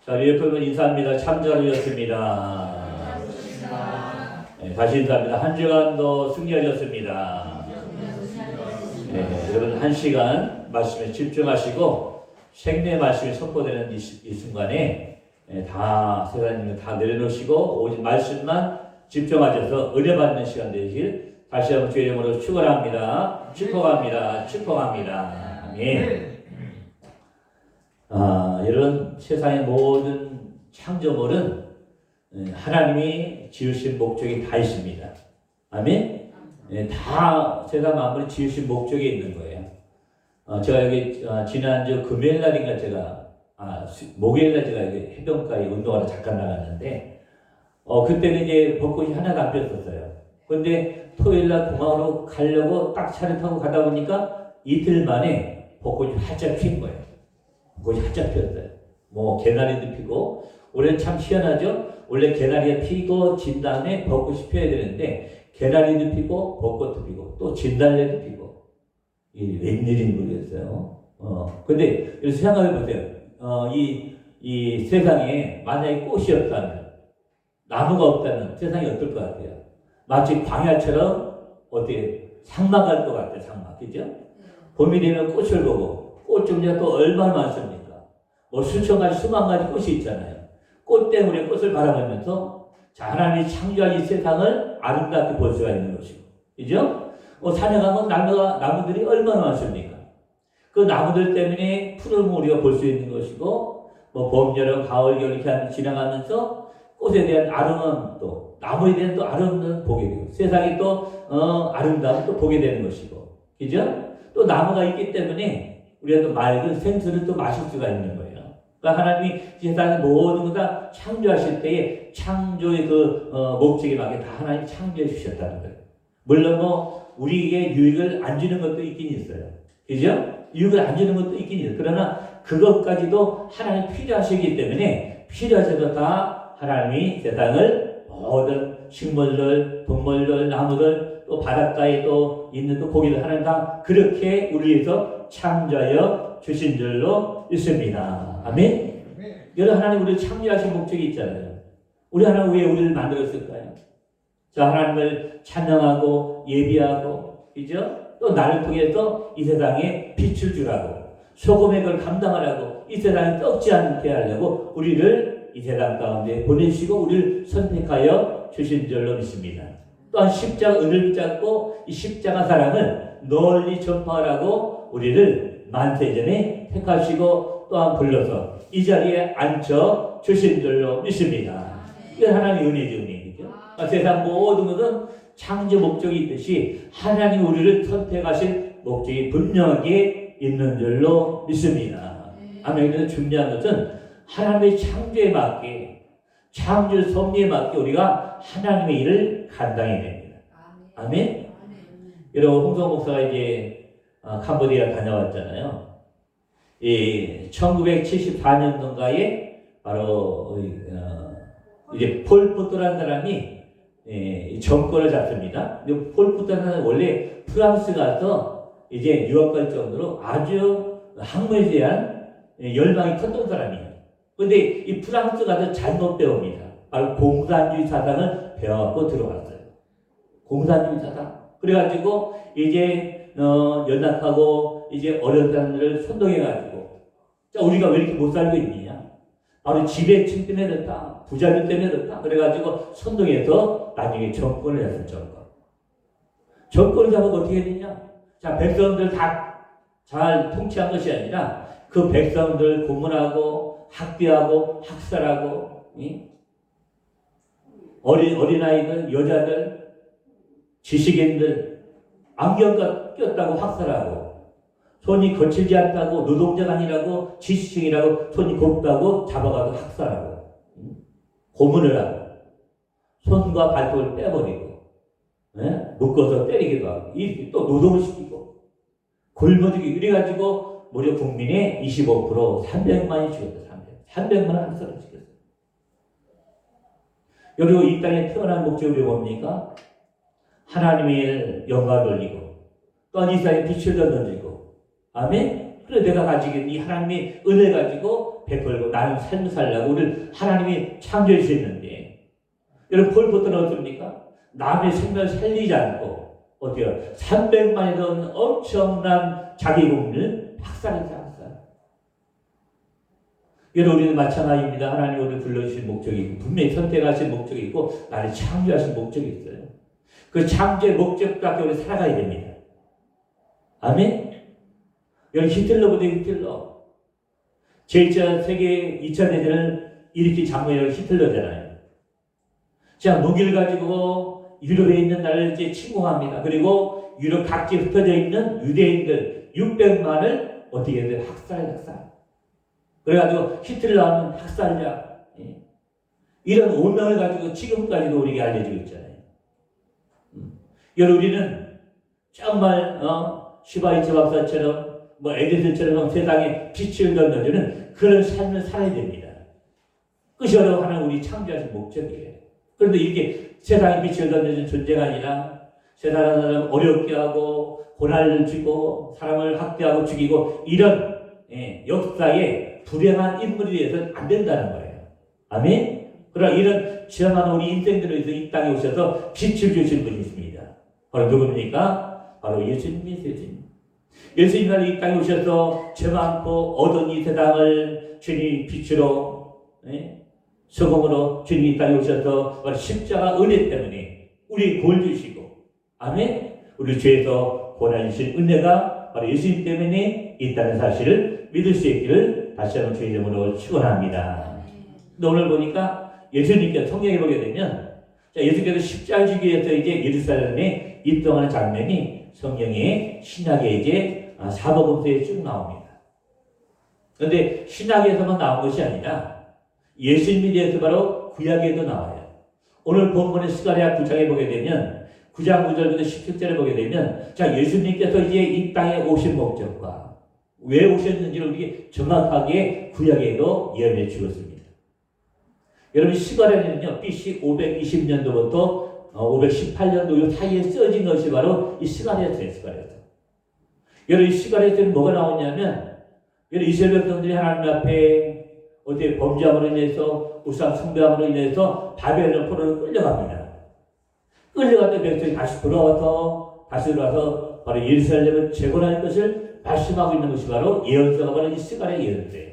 자, 옆에분 인사합니다. 참자루였습니다. 네, 다시 인사합니다. 한 주간도 승리하셨습니다. 네, 여러분 한 시간 말씀에 집중하시고 생명의 말씀이 선포되는 이 순간에 다 세상님을 다 내려놓으시고 오직 말씀만 집중하셔서 은혜 받는 시간 되시길 다시 한번 주의 이름으로 축원합니다. 축복합니다. 축복합니다. 아멘. 여러분 세상의 모든 창조물은 하나님이 지으신 목적이 다 있습니다. 아멘. 다 세상 만물이 지으신 목적이 있는 거예요. 제가 여기 지난주 금요일 날인가 제가 목요일 날 제가 여기 해변가에 운동하러 잠깐 나갔는데 그때는 이제 벚꽃이 하나도 안 피었었어요. 근데 토요일 날 공항으로 가려고 딱 차를 타고 가다 보니까 이틀 만에 벚꽃이 활짝 핀 거예요. 벚꽃이 활짝 피었어요. 뭐 개나리도 피고 올해는 참 희한하죠. 원래 개나리가 피고 진 다음에 벚꽃이 피어야 되는데 개나리도 피고 벚꽃도 피고 또 진달래도 피고 이 웬일인지 모르겠어요. 근데 이렇게 생각해 보세요. 이 세상에 만약에 꽃이 없다면 나무가 없다면 세상이 어떨 것 같아요? 마치 광야처럼 어떻게 상막할 것 같아요. 상막, 그죠? 봄이 되면 꽃을 보고 꽃 종류가 또 얼마나 많습니까? 뭐 수천 가지, 수만 가지 꽃이 있잖아요. 꽃 때문에 꽃을 바라보면서 자, 하나님이 창조한 이 세상을 아름답게 볼 수가 있는 것이고, 그죠? 산에 가면 나무들이 얼마나 많습니까? 그 나무들 때문에 푸른 우리가 볼 수 있는 것이고, 뭐 봄, 여름, 가을, 겨울 이렇게 지나가면서 꽃에 대한 아름다움 또 나무에 대한 또 아름다움 보게 되고, 세상이 또 아름다움 또 보게 되는 것이고, 그죠? 또 나무가 있기 때문에 우리가 또 맑은 생수를 또 마실 수가 있는 거예요. 그러니까 하나님이 세상의 모든 것 다 창조하실 때에 창조의 목적에 맞게 다 하나님이 창조해 주셨다는 거예요. 물론 뭐 우리에게 유익을 안 주는 것도 있긴 있어요. 그죠? 유익을 안 주는 것도 있긴 있어요. 그러나 그것까지도 하나님이 필요하시기 때문에 필요하셔도 다 하나님이 세상을 모든 식물들, 동물들, 나무들 또 바닷가에 또 있는 또 고기들 하나님 다 그렇게 우리 위해서 창조하여 주신 줄로 믿습니다. 아멘? 여러분 하나님 우리를 창조하신 목적이 있잖아요. 우리 하나님 왜 우리를 만들었을까요? 자, 하나님을 찬양하고 예비하고, 그죠? 또 나를 통해서 이 세상에 빛을 주라고, 소금의 걸 감당하라고, 이 세상에 썩지 않게 하려고 우리를 이 세상 가운데 보내시고 우리를 선택하여 주신 줄로 믿습니다. 또한 십자가 은을 붙잡고 이 십자가 사랑을 널리 전파하라고 우리를 만세전에 택하시고 또한 불러서 이 자리에 앉혀 주신 줄로 믿습니다. 이게 하나님의 은혜죠, 은혜죠. 세상 모든 것은 창조 목적이 있듯이 하나님 우리를 선택하신 목적이 분명하게 있는 줄로 믿습니다. 아멘. 그래서 중요한 것은 하나님의 창조에 맞게, 창조 섭리에 맞게 우리가 하나님의 일을 감당해야 됩니다. 아멘. 여러분 홍성 목사가 이제 캄보디아 다녀왔잖아요. 이 1974년도인가에 바로 이제 폴포트라는 사람이 정권을 잡습니다. 근데 폴포트라는 사람은 원래 프랑스 가서 이제 유학 갈 정도로 아주 학문에 대한 열망이 컸던 사람이에요. 근데 이 프랑스 가서 잘못 배웁니다. 바로 공산주의 사상을 배워갖고 들어왔어요. 공산주의 사상. 그래가지고 이제 연락하고 이제 어려운 사람들을 선동해가지고 자 우리가 왜 이렇게 못 살고 있느냐? 바로 지배층 때문에 그렇다. 부자들 때문에 그렇다. 그래가지고 선동해서 나중에 정권을 했을 정권. 정권을 잡아도 어떻게 되냐? 자 백성들 다 잘 통치한 것이 아니라 그 백성들 고문하고 학대하고 학살하고 어린아이들, 여자들, 지식인들 안경 꼈다고 학살하고 손이 거칠지 않다고 노동자가 아니라고 지식인이라고 손이 곱다고 잡아가도 학살하고 고문을 하고 손과 발톱을 빼버리고 묶어서 때리기도 하고 또 노동을 시키고 굶어주기 이래가지고 무려 국민의 25% 300만이 죽었다. 300만 학살을 시켰어요. 그리고 이 땅에 태어난 목적이 뭡니까? 하나님의 영광을 돌리고 또한 이 세상에 빛을 던지고 아멘? 그래서 내가 가지고 있는 이 하나님의 은혜 가지고 베풀고 나는 삶을 살려고 우리를 하나님이 창조해 주셨는데, 여러분 폴포트는 어떻습니까? 남의 생명을 살리지 않고 어때요? 300만이 넘는 엄청난 자기 국민을 학살했다. 여러분 우리는 마찬가지입니다. 하나님 우리를 불러주신 목적이 있고 분명히 선택하신 목적이 있고 나를 창조하신 목적이 있어요. 그 창조의 목적답게 우리 살아가야 됩니다. 아멘? 여러분 히틀러보다 히틀러. 제1차 세계 2차 대전을 일으킨 장군이 히틀러잖아요. 자, 무기를 가지고 유럽에 있는 나라를 이제 침공합니다. 그리고 유럽 각지에 흩어져 있는 유대인들 600만을 어떻게 해야 돼요? 학살. 그래가지고 히틀러는 학살자. 이런 오명을 가지고 지금까지도 우리에게 알려지고 있잖아요. 여러분 우리는 정말 슈바이처 박사처럼 에디슨처럼 세상에 빛을 던져주는 그런 삶을 살아야 됩니다. 그것이 바로 하나님 우리 창조하신 목적이에요. 그런데 이렇게 세상에 빛을 던져주는 존재가 아니라 세상을 어렵게 하고 고난을 주고 사람을 학대하고 죽이고 이런 역사에 불행한 인물이 되어서는 안 된다는 거예요. 아멘? 그러나 이런 지나가는 우리 인생들을 위해서 이 땅에 오셔서 빛을 주신 분이 있습니다. 바로 누굽니까? 바로 예수님이세요. 예수님이 이 땅에 오셔서 죄 많고 어두운 이 세상을 주님이 빛으로 소금으로 주님이 이 땅에 오셔서 십자가 은혜 때문에 우리 구원 주시고 아멘? 우리 죄에서 구원해 주신 은혜가 바로 예수님 때문에 있다는 사실을 믿을 수 있기를 다시 한번 주의 이름으로 축원합니다. 근데 오늘 보니까 예수님께서 성경에 보게 되면 예수님께서 십자가 지기 위해서 이제 예루살렘에 입성하는 장면이 성경의 신약에 이제 사복음서에 쭉 나옵니다. 그런데 신약에서만 나온 것이 아니라 예수님에 대해서 바로 구약에도 나와요. 오늘 본문의 스가랴 9장에 보게 되면 9장 9절부터 17절에 보게 되면 예수님께서 이제 이 땅에 오신 목적과 왜 오셨는지를 우리에게 정확하게 구약에도 예언해 주었습니다. 여러분 스가랴는요 BC 520년도부터 518년도 사이에 써진 것이 바로 이 스가랴서예요. 여러분 이 스가랴서는 뭐가 나오냐면 여러분 이스라엘 백성들이 하나님 앞에 어떻게 범죄함으로 인해서 우상 숭배함으로 인해서 바벨론 포로로 끌려갑니다. 끌려갔던 백성이 다시 돌아와서 바로 예루살렘을 재건할 것을 말씀하고 있는 것이 바로 예언서가 바로 이 스가랴 예언서예요.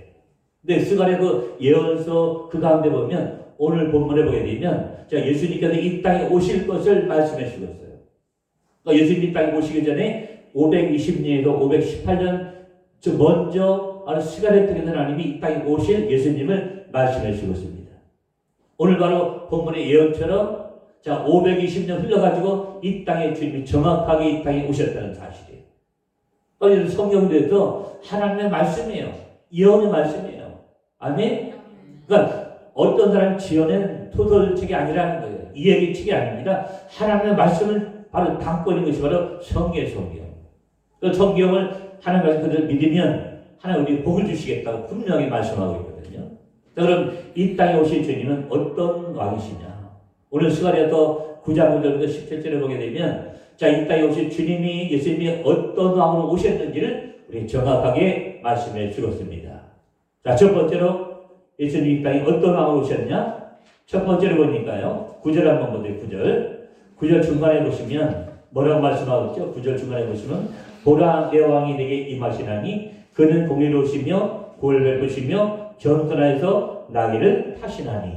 근데 스가랴 그 예언서 그 가운데 보면 오늘 본문에 보게 되면 예수님께서 이 땅에 오실 것을 말씀해 주셨어요. 그러니까 예수님이 이 땅에 오시기 전에 520년에서 518년 먼저 스가랴 통해서 하나님이 이 땅에 오실 예수님을 말씀해 주셨습니다. 오늘 바로 본문의 예언처럼 520년 흘러가지고 이 땅에 주님이 정확하게 이 땅에 오셨다는 사실이에요. 그러니까 성경에도 하나님의 말씀이에요. 예언의 말씀이에요. 아멘? 그러니까 어떤 사람이 지어낸 소설책이 아니라는 거예요. 이야기책이 아닙니다. 하나님의 말씀을 바로 담고 있는 것이 바로 성경. 그 성경을 하나님의 말씀 그대로 믿으면 하나님 우리에게 복을 주시겠다고 분명히 말씀하고 있거든요. 자, 그럼 이 땅에 오실 주님은 어떤 왕이시냐? 오늘 스가랴서 9장 9절부터 17절에 보게 되면 이 땅에 오실 주님이 예수님이 어떤 왕으로 오셨는지를 우리 정확하게 말씀해 주었습니다. 자, 첫 번째로 예수님이 이 땅에 어떤 왕으로 오셨냐? 첫 번째로 보니까요. 9절 한번 보세요. 9절 중간에 보시면 뭐라고 말씀하고 있죠? 9절 중간에 보시면 보라 내 왕이 내게 임하시나니 그는 공의로우시며 구원을 베푸시며 겸손하여서 나귀를 타시나니.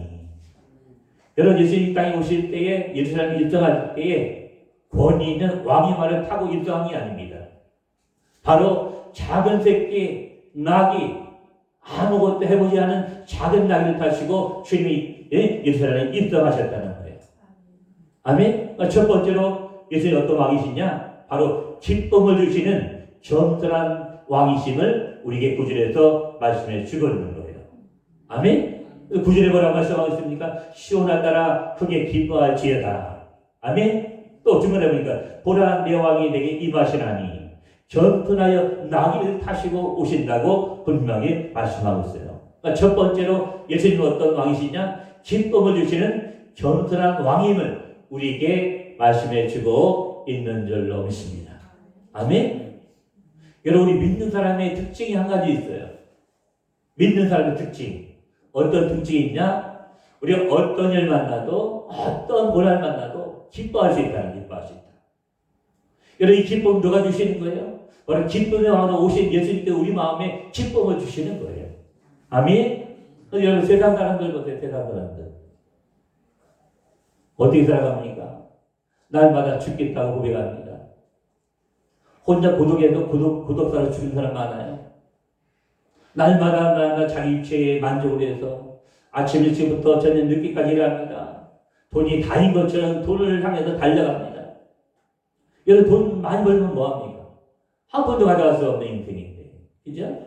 여러분 예수님 이 땅에 오실 때에 예루살렘에 입성할 때에 권위 있는 왕의 말을 타고 입성한 게 아닙니다. 바로 작은 새끼 나귀 아무것도 해보지 않은 작은 나귀를 타시고 주님이 예루살렘에 입성하셨다는 거예요. 아멘? 첫 번째로 예수님이 어떤 왕이시냐? 바로 기쁨을 주시는 겸손한 왕이심을 우리에게 구절에서 말씀해 주고 있는 거예요. 아멘? 구절에 뭐라고 말씀하고 있습니까? 시온하다라 크게 기뻐할지어다. 아멘? 또 중간에 보니까 보라 내 왕이 내게 임하시나니 겸손하여 나귀를 타시고 오신다고 분명히 말씀하고 있어요. 그러니까 첫 번째로 예수님은 어떤 왕이시냐? 기쁨을 주시는 겸손한 왕임을 우리에게 말씀해 주고 있는 줄로 믿습니다. 아멘? 여러분 우리 믿는 사람의 특징이 한 가지 있어요. 믿는 사람의 특징. 어떤 특징이 있냐? 우리가 어떤 일 만나도, 어떤 고난을 만나도 기뻐할 수 있다. 여러분, 이 기쁨 누가 주시는 거예요? 바로 기쁨의 왕으로 오신 예수님께 우리 마음에 기쁨을 주시는 거예요. 아멘? 여러분, 세상 사람들 보세요. 세상 사람들. 어떻게 살아갑니까? 날마다 죽겠다고 고백합니다. 혼자 고독해도 고독사로 죽는 사람 많아요. 날마다 자기 육체에 만족을 해서 아침 일찍부터 저녁 늦게까지 일합니다. 돈이 다인 것처럼 돈을 향해서 달려갑니다. 여러분, 돈 많이 벌면 뭐합니까? 한 번도 가져갈 수 없는 인생인데, 그죠?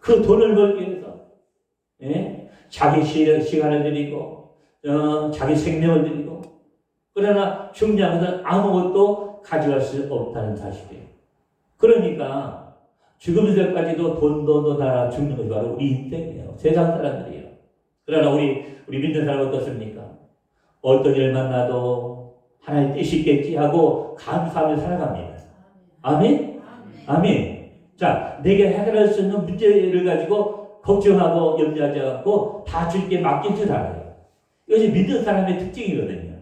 그 돈을 벌기 위해서, 예? 자기 시간을 드리고, 자기 생명을 드리고, 그러나 중요한 것은 아무것도 가져갈 수 없다는 사실이에요. 그러니까 죽음 전까지도 돈도 달아 죽는 것이 바로 우리 인생이에요. 세상 사람들이에요. 그러나 우리 믿는 사람은 어떻습니까? 어떤 일 만나도 하나님 뜻이 있겠지 하고 감사하며 살아갑니다. 아멘? 아멘. 자, 내게 해결할 수 있는 문제를 가지고 걱정하고 염려하지 않고 다 주님께 맡길 줄 알아요. 이것이 믿는 사람의 특징이거든요.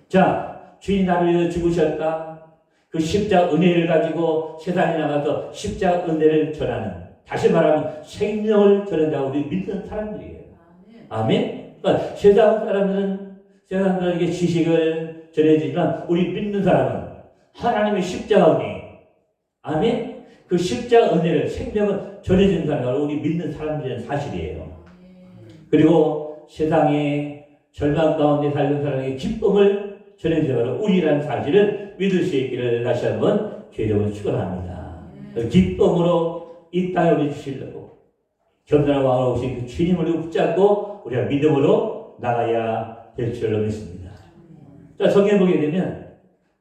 자, 주인이 나를 위해서 죽으셨다. 그 십자가 은혜를 가지고 세상에 나가서 십자가 은혜를 전하는, 다시 말하면 생명을 전하는 자, 우리 믿는 사람들이에요. 아멘? 그러니까 세상 사람들에게 지식을 전해주지만 우리 믿는 사람은 하나님의 십자가 은혜, 아멘? 그 십자가 은혜를, 생명을 전해주는 사람이 우리 믿는 사람들의 사실이에요. 그리고 세상에 절망 가운데 살는 사람에게 기쁨을 전해주는 우리라는 사실을 믿을 수 있기를 다시 한번 주님을 축원합니다. 기쁨으로 이 땅에 우리 주시려고 겸손한 왕으로 오신 그 주님을 붙잡고 우리가 믿음으로 나가야 될 줄로 믿습니다. 자, 성경에 보게 되면,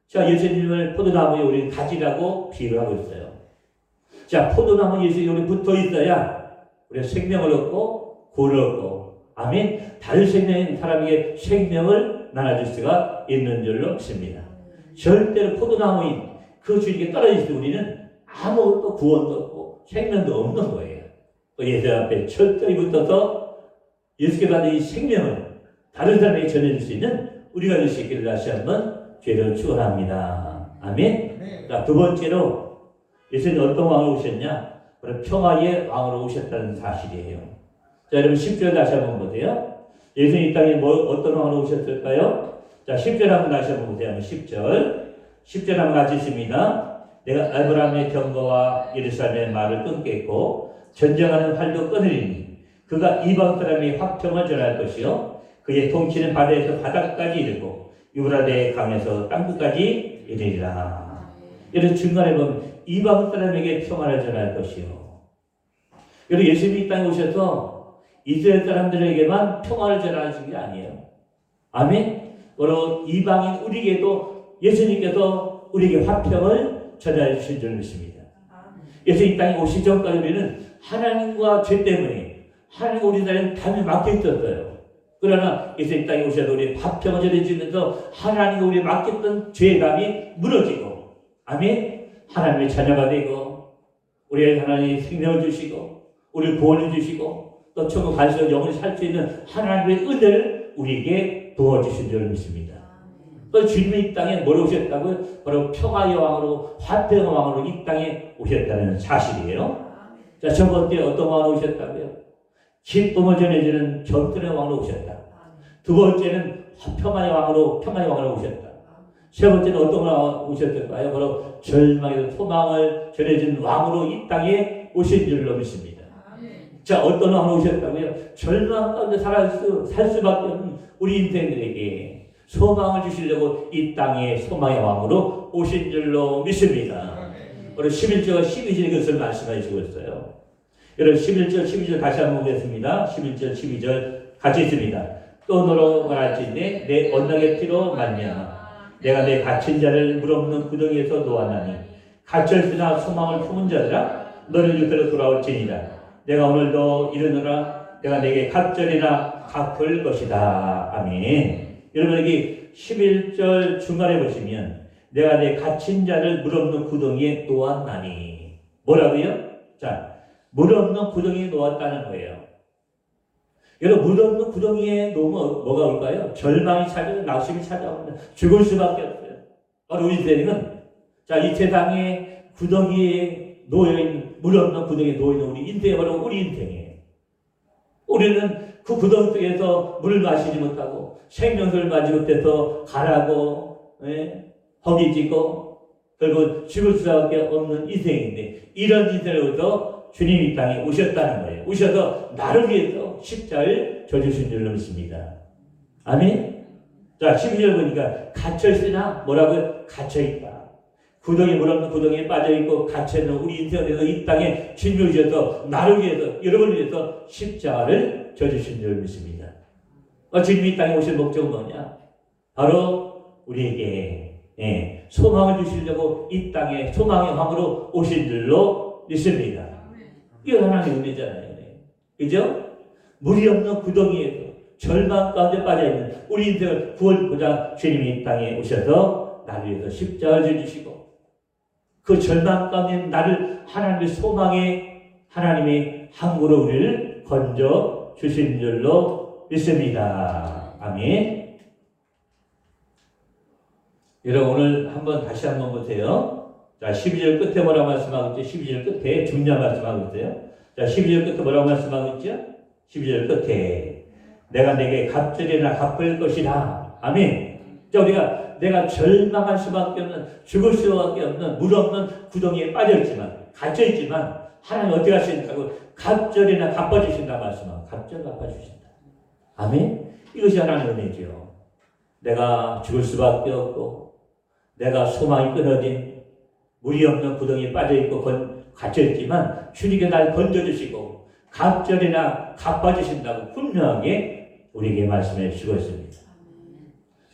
자, 예수님을 포도나무에 우리는 가지라고 비유를 하고 있어요. 자, 포도나무 예수님이 우리 붙어 있어야 우리가 생명을 얻고 구원을 얻고, 아멘. 다른 사람에게 생명을 나눠줄 수가 있는 줄로 믿습니다. 절대로 포도나무인 그 주님께 떨어질 때 우리는 아무것도 구원도 없고 생명도 없는 거예요. 예수 앞에 철저히 붙어서 예수께 받은 이 생명을 다른 사람에게 전해줄 수 있는 우리가 될 수 있기를 다시 한번 죄를 축원합니다. 아멘. 자, 두 번째로 예수님이 어떤 왕으로 오셨냐? 바로 평화의 왕으로 오셨다는 사실이에요. 자, 여러분 10절 다시 한번 보세요. 예수님 이 땅에 어떤 왕으로 오셨을까요? 자, 10절 한번 다시 한번 보세요. 10절 한번 같이 있습니다. 내가 아브라함의 경고와 예루살렘의 말을 끊겠고 전쟁하는 활도 끊으리니 그가 이방 사람의 화평을 전할 것이요 그의 통치는 바다에서 바다까지 이르고 유브라데 강에서 땅끝까지 이르리라. 이런 중간에 보면 이방 사람에게 평화를 전할 것이요. 여러분, 예수님이 이 땅에 오셔서 이스라엘 사람들에게만 평화를 전하시는 게 아니에요. 아멘. 바로 이방인 우리에게도 예수님께서 우리에게 화평을 전해 주신 줄 믿습니다. 예수님 이 땅에 오시기 전까지 우리는 하나님과 죄 때문에 하나님과 우리나라는 담이 막혀 있었어요. 그러나 예수님 이 땅에 오셔서 우리 화평을 전해주면서 하나님과 우리 막혔던 죄의 담이 무너지고, 아멘. 하나님의 자녀가 되고 우리에게 하나님이 생명을 주시고 우리를 구원해 주시고 또 천국 가서 영원히 살 수 있는 하나님의 은혜를 우리에게 부어주신 줄 믿습니다. 또 주님이 이 땅에 뭘 오셨다고요? 바로 평화의 왕으로, 화평의 왕으로 이 땅에 오셨다는 사실이에요. 자, 첫 번째 어떤 왕으로 오셨다고요? 기쁨을 전해주는 겸손의 왕으로 오셨다. 두 번째는 평화의 왕으로 오셨다. 세 번째는 어떤 왕으로 오셨을까요? 바로 절망에서 소망을 전해주는 왕으로 이 땅에 오신 줄로 믿습니다. 자, 어떤 왕으로 오셨다고요? 절망 가운데 살 수밖에 없는 우리 인생들에게 소망을 주시려고 이 땅에 소망의 왕으로 오신 줄로 믿습니다. 오늘 11절, 12절의 것을 말씀해 주고 있어요. 여러분 11절, 12절 다시 한번 보겠습니다. 11절, 12절 같이 있습니다. 또 너로 말할지니 내 언약의 피로 말미암아 내가 내 갇힌 자를 물없는 구덩이에서 놓았나니 갇혔으나 소망을 품은 자들아 너를 유태로 돌아올지니라. 내가 오늘도 이르노라 내가 내게 갑절이나 갚을 것이다. 아멘. 여러분 여기 11절 중간에 보시면 내가 내 갇힌 자를 물없는 구덩이에 놓았나니 뭐라고요? 자, 물없는 구덩이에 놓았다는 거예요. 여러분, 무덤 구덩이에 놓으면 뭐가 올까요? 절망이 찾아오고 낙심이 찾아옵니다. 죽을 수밖에 없어요. 바로 우리 인생은, 자, 이 세상에 구덩이에 놓여있는, 물 없는 구덩이에 놓여있는 우리 인생이 바로 우리 인생이에요. 우리는 그 구덩이 속에서 물을 마시지 못하고 생명수를 마시지 못해서 가라고, 허기지고 결국 죽을 수밖에 없는 인생인데, 이런 인생을 위해서 주님이 이 땅에 오셨다는 거예요. 오셔서 나를 위해서 십자가를 져주신 줄로 믿습니다. 아멘? 자, 12절 보니까 갇혀있으나 뭐라고요? 갇혀있다. 구덩이, 물 없는 구덩이에 빠져있고 갇혀있는 우리 인생을 위해서 이 땅에 주님을 위해서, 나를 위해서, 여러분을 위해서 십자가를 져주신 줄로 믿습니다. 주님이 이 땅에 오실 목적은 뭐냐? 바로 우리에게 소망을 주시려고 이 땅에 소망의 왕으로 오신 줄로 믿습니다. 이거 하나님의 은혜잖아요. 그죠? 물이 없는 구덩이에서 절망 가운데 빠져있는 우리 인생을 구원하고자 주님이 이 땅에 오셔서 나를 위해서 십자가를 주시고, 그 절망 가운데 나를 하나님의 소망에, 하나님의 항구로 우리를 건져 주신 줄로 믿습니다. 아멘. 여러분, 오늘 다시 한번 보세요. 자, 12절 끝에 뭐라고 말씀하고 있죠? 12절 끝에 중요한 말씀하고 있어요. 자, 12절 끝에 뭐라고 말씀하고 있죠? 12절 끝에 내가 내게 갑절이나 갚을 것이라. 아멘. 자, 내가 절망할 수밖에 없는, 죽을 수밖에 없는, 물 없는 구덩이에 빠져있지만, 갇혀있지만, 하나님 어떻게 하신다고? 갑절이나 갚아주신다 말씀하고, 갑절 갚아주신다. 아멘. 이것이 하나님의 은혜죠. 내가 죽을 수밖에 없고, 내가 소망이 끊어진, 물이 없는 구덩이에 빠져있고 갇혀있지만 주님께 날 건져주시고 갑절이나 갚아주신다고 분명하게 우리에게 말씀해 주시고 있습니다.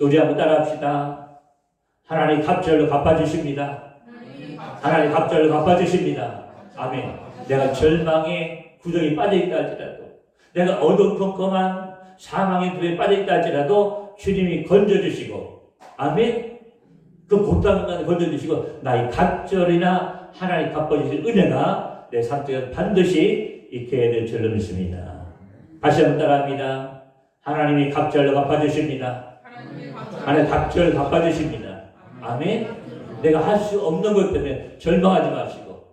우리 한번 따라합시다. 하나님 갑절로 갚아주십니다. 하나님 갑절로 갚아주십니다. 아멘. 내가 절망의 구덩이에 빠져있다 할지라도, 내가 어두컴컴한 사망의 불에 빠져있다 할지라도 주님이 건져주시고, 아멘. 그 고통을 건져주시고 나의 갑절이나 하나님 갚아주실 은혜가 내 삶 속에 반드시 있게 될 줄로 믿습니다. 다시 한번 따라합니다. 하나님이 갑절로 갚아주십니다. 하나님 갑절로 갚아주십니다. 아멘. 내가 할 수 없는 것 때문에 절망하지 마시고,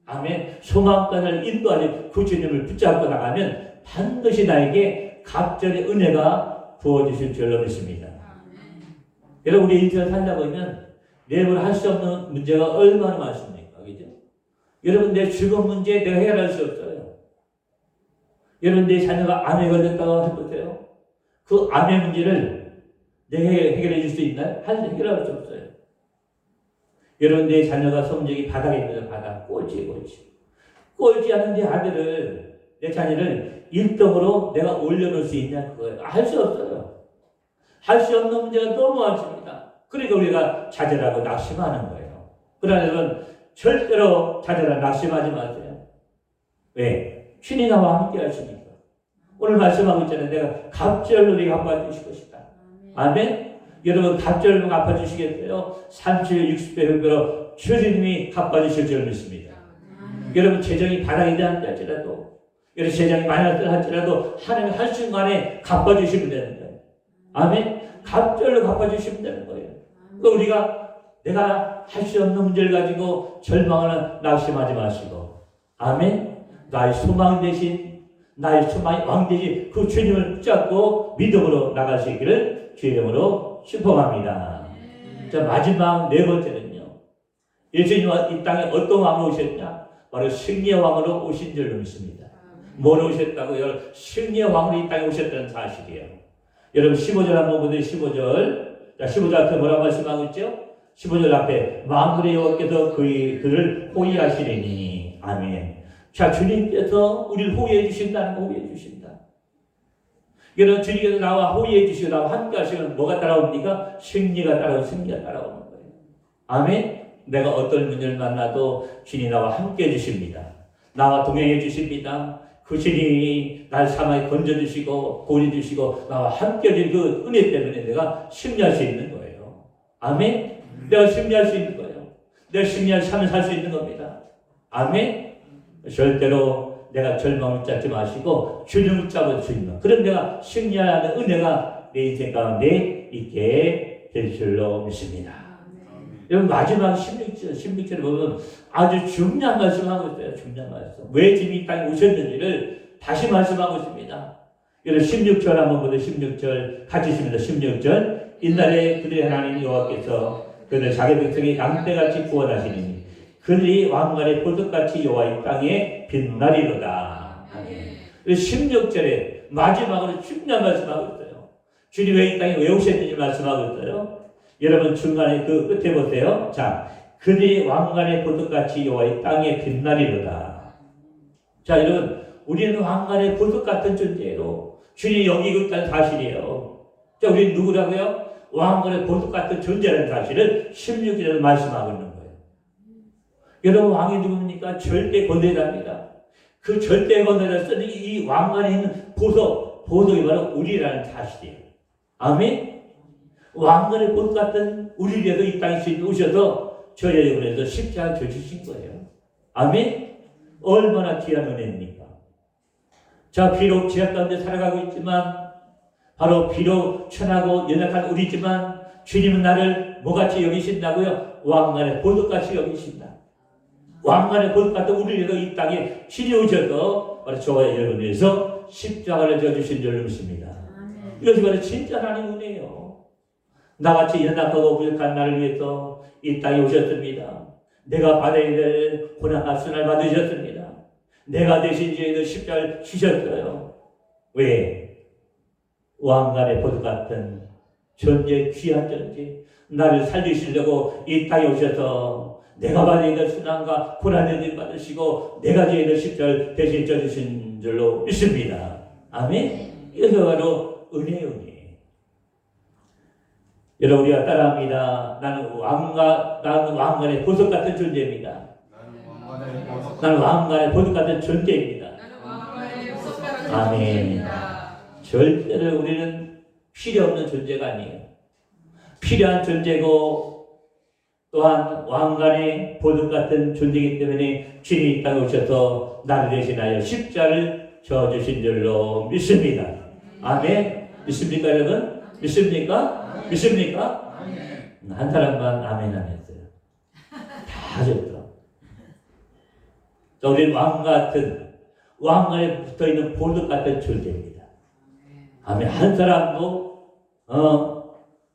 아멘. 소망권을 인도하는 그 주님을 붙잡고 나가면 반드시 나에게 갑절의 은혜가 부어주실 줄로 믿습니다. 여러분, 우리 인생을 살다 보면 내가 할 수 없는 문제가 얼마나 많습니까? 그죠? 여러분, 내 죽음 문제 내가 해결할 수 없어요. 여러분, 내 자녀가 암에 걸렸다고 해보세요. 그 암의 문제를 내가 해결해 줄 수 있나요? 해결할 수 없어요. 여러분, 내 자녀가 성적이 바닥에 있는 바닥, 꼴찌 하는 내 아들을, 내 자녀를 1등으로 내가 올려놓을 수 있냐? 그거예요. 할 수 없어요. 할 수 없는 문제가 너무 많습니다. 그러니까 우리가 좌절하고 낙심하는 거예요. 그러나 여러분, 절대로 좌절하고 낙심하지 마세요. 왜? 주님이 나와 함께 하시니까. 오늘 말씀하고 있잖아요. 내가 갑절로 내가 갚아주실 것이다. 아멘? 여러분, 갑절로 갚아주시겠어요? 30배, 60배, 100배로 주님이 갚아주실 줄 믿습니다. 여러분, 재정이 바닥이 될지라도, 여러분, 재정이 많이 할지라도 하나님 할 수 있는 만에 갚아주시면 되는 거예요. 아멘? 갑절로 갚아주시면 되는 거예요. 그러니까 우리가 내가 할 수 없는 문제를 가지고 절망하는 낙심하지 마시고, 아멘. 나의 소망 대신, 나의 소망의 왕 대신 그 주님을 붙잡고 믿음으로 나가시기를 주의 이름으로 축복합니다. 자, 마지막 네 번째는요, 예수님이 이 땅에 어떤 왕으로 오셨냐? 바로 승리의 왕으로 오신 줄로 믿습니다. 뭐로 오셨다고요? 승리의 왕으로 이 땅에 오셨다는 사실이에요. 여러분, 15절 한번 보세요. 15절. 자, 15절 앞에 뭐라고 말씀하고 있죠? 15절 앞에 만군의 여호와께서 그를 호위하시리니. 아멘. 자, 주님께서 우리를 호위해 주신다는 거, 호위해 주신다. 여러분, 주님께서 나와 호위해 주시고 나와 함께 하시면 뭐가 따라옵니까? 승리가 따라오고 승리가 따라오는 거예요. 아멘. 내가 어떤 문제를 만나도 주님이 나와 함께 해 주십니다. 나와 동행해 주십니다. 그 주님이 날 사망에 건져주시고 구원해주시고 나와 함께 해주신 그 은혜 때문에 내가 승리할 수 있는 거예요. 아멘. 내가 승리할 수 있는 거예요. 내가 승리할 삶을 살 수 있는 겁니다. 아멘. 절대로 내가 절망을 잡지 마시고 주님을 잡아 주시면 그럼 내가 승리하는 은혜가 내 인생 가운데 있게 될 줄로 믿습니다. 여러분 마지막 16절에 보면 아주 중요한 말씀하고 있어요. 중요한 말씀. 왜 지금 이 땅에 오셨는지를 다시 말씀하고 있습니다. 여러분 16절 한번 보세요. 16절 같이 있습니다. 16절 옛날에 그들의 하나님 여호와께서 그들 자기 백성이 양떼같이 구원하시니 그들이 왕관의 보석같이 여호와 이 땅에 빛나리로다. 16절에 마지막으로 중요한 말씀하고 있어요. 주님 왜 이 땅에 왜 오셨는지 말씀하고 있어요. 여러분 중간에 그 끝에 보세요. 자, 그들이 왕관의 보석같이 여호와 이 땅에 빛나리로다. 자, 여러분 우리는 왕관의 보석 같은 존재로 주님이 여기고 있다는 사실이에요. 자, 우리는 누구라고요? 왕관의 보석 같은 존재라는 사실을 16절에서 말씀하고 있는 거예요. 여러분 왕이 누굽니까? 절대 권세자입니다. 그 절대 권세를 쓰는 이 왕관에 있는 보석이 바로 우리라는 사실이에요. 아멘? 왕관의 보석 같은 우리에도 이 땅에 오셔서 저희의 영혼에서 십자가 져주신 거예요. 아멘? 얼마나 귀한 은혜입니까? 자, 비록 지하 가운데 살아가고 있지만 바로 비록 천하고 연약한 우리지만 주님은 나를 뭐같이 여기신다고요? 왕관의 보석같이 여기신다. 왕관의 보석 같은 우리에도 이 땅에 주님 오셔서 바로 저와 여러분에서 십자가를 져주신 줄 믿습니다. 이것이 바로 진짜 하나님 은혜예요. 나같이 연약하고 부족한 나를 위해서 이 땅에 오셨습니다. 내가 받아야 될 고난과 순환을 받으셨습니다. 내가 대신 저희들 십자가를 주셨어요. 왜? 왕관의 보석 같은 존재, 귀한 존재, 나를 살리시려고 이 땅에 오셔서 내가 받아야 될 순환과 고난을 받으시고 내가 저희들 십자가를 대신 져주신 줄로 믿습니다. 아멘? 이것이 바로 은혜예요. 여러분 우리가 따라합니다. 나는 왕관의 보석 같은 존재입니다. 나는 왕관의 보석 같은 존재입니다. 아멘. 절대로 우리는 필요 없는 존재가 아니에요. 필요한 존재고 또한 왕관의 보석 같은 존재이기 때문에 주님이 이 땅에 오셔서 나를 대신하여 십자를 져주신 줄로 믿습니다. 아멘. 믿습니까 여러분? 믿습니까? 믿습니까? 한 사람만 아멘 안 했어요. 다 하셨더라. 우리는 왕관에 붙어있는 보석 같은 존재입니다. 아멘. 한 사람도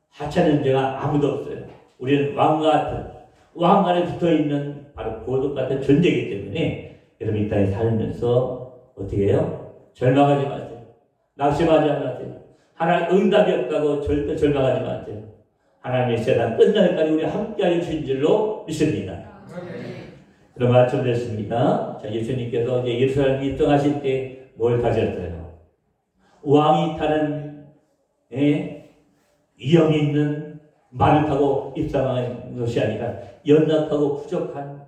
하찮은 자가 아무도 없어요. 우리는 왕관에 붙어있는 바로 보석 같은 존재이기 때문에 여러분 이 땅에 살면서 어떻게 해요? 절망하지 마세요. 낙심하지 마세요. 하나님 응답이 없다고 절대 절망하지 마세요. 하나님의 세상 끝날까지 우리 함께하여 주신 줄로 믿습니다. 그럼 말씀드렸습니다. 자, 예수님께서 이제 예루살렘 입성하실 때 뭘 가졌어요? 왕이 타는 위엄이 있는 말을 타고 입성한 것이 아니라 연약하고 부족한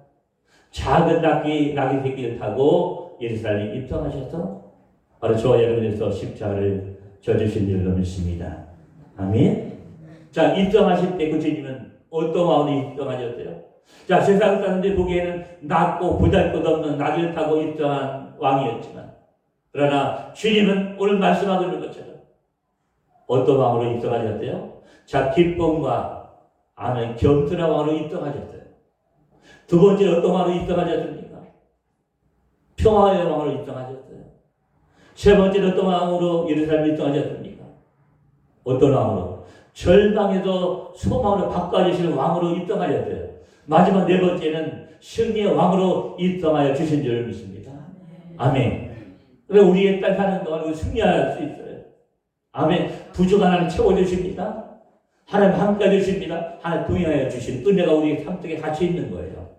작은 나귀 새끼를 타고 예루살렘 입성하셔서 바로 저와 여러분에서 십자가를 져주신 줄로 믿습니다. 아멘. 자, 입성하실 때 그 주님은 어떤 마음으로 입성하셨어요? 자, 세상 사람들이 보기에는 낮고 보잘것없는 나귀를 타고 입성한 왕이었지만 그러나 주님은 오늘 말씀하고 있는 것처럼 어떤 마음으로 입성하셨어요? 자, 기쁨과 아멘 겸손한 마음으로 입성하셨어요. 두 번째 어떤 마음으로 입성하셨습니까? 평화의 마음으로 입성하셨어요. 세 번째는 어떤 마음으로 예루살렘에 입성하셨습니까? 어떤 마음으로? 절망에서 소망으로 바꿔주시는 왕으로 입성하셨어요. 마지막 네 번째는 승리의 왕으로 입성하여 주신 줄 믿습니다. 아멘. 그래 우리의 땅 사는 동안 우리 승리할 수 있어요. 아멘. 부족한 하나님 채워주십니다. 하나님 함께 해주십니다. 하나님 동행하여 주신 은혜가 우리 삶 속에 같이 있는 거예요.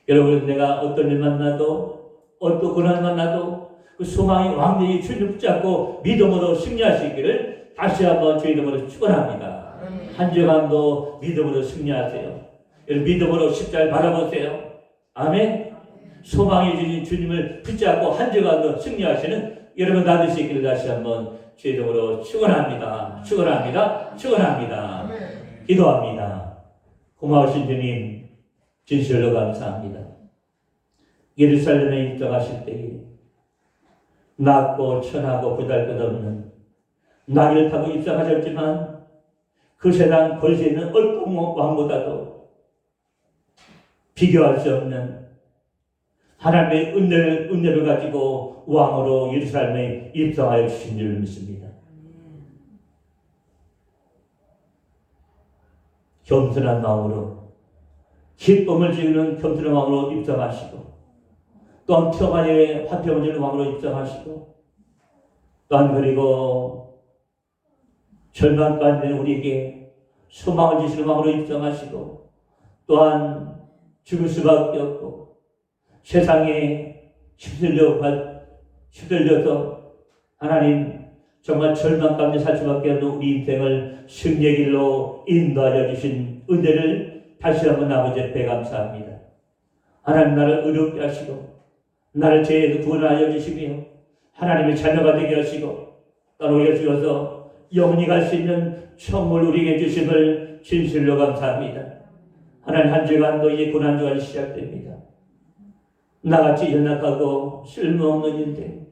여러분 내가 어떤 일 만나도 어떤 고난을 만나도 그 소망이 왕래히 주님 붙잡고 믿음으로 승리하시기를 다시 한번 주의 이름으로 축원합니다. 한 주간도 믿음으로 승리하세요. 여러분 믿음으로 십자가를 바라보세요. 아멘. 소망이 주신 주님을 붙잡고 한 주간도 승리하시는 여러분 나되시기를 다시 한번 주의 이름으로 축원합니다. 축원합니다. 축원합니다. 기도합니다. 고마우신 주님 진실로 감사합니다. 예루살렘에 입성하실 때에 낮고 천하고 보잘것없는 나귀를 타고 입성하셨지만 그 세상 권세 있는 어떤 왕보다도 비교할 수 없는 하나님의 은혜를 가지고 왕으로 예루살렘에 입성하여 주신 줄 믿습니다. 겸손한 마음으로 기쁨을 지우는 겸손한 마음으로 입성하시고 또한 평안의 화평을 주는 왕으로 입성하시고 또한 그리고 절망 가운데 우리에게 소망을 주시는 왕으로 입성하시고 또한 죽을 수밖에 없고 세상에 휩쓸려서 하나님 정말 절망 가운데 살 수밖에 없는 우리 인생을 승리의 길로 인도하여 주신 은혜를 다시 한번 아버지 앞에 감사합니다. 하나님 나를 의롭게 하시고 나를 죄에서 구원하여 주시며 하나님의 자녀가 되게 하시고 따로 주셔서 영원히 갈 수 있는 천국을 우리에게 주심을 진실로 감사합니다. 하나님 한 주간도 이제 고난주간이 시작됩니다. 나같이 연약하고 쓸모없는 인생,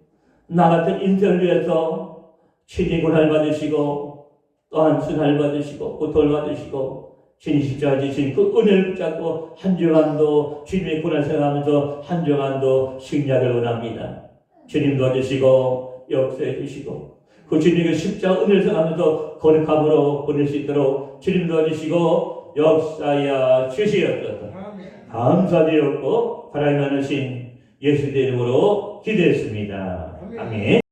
나 같은 인생을 위해서 친히 고난을 받으시고 또한 순환을 받으시고 고통을 받으시고 주님 십자가 지신 그 은혜를 붙잡고 한 주간도 주님의 고난을 생각하면서 한 주간도 승리하기를 원합니다. 주님 도와주시고 역사해 주시고 그 주님의 십자가 은혜를 생각하면서 거룩함으로 보낼 수 있도록 주님 도와주시고 역사하여 주시옵소서. 감사드렸고 하나님 하나님 예수의 이름으로 기도했습니다. 아멘.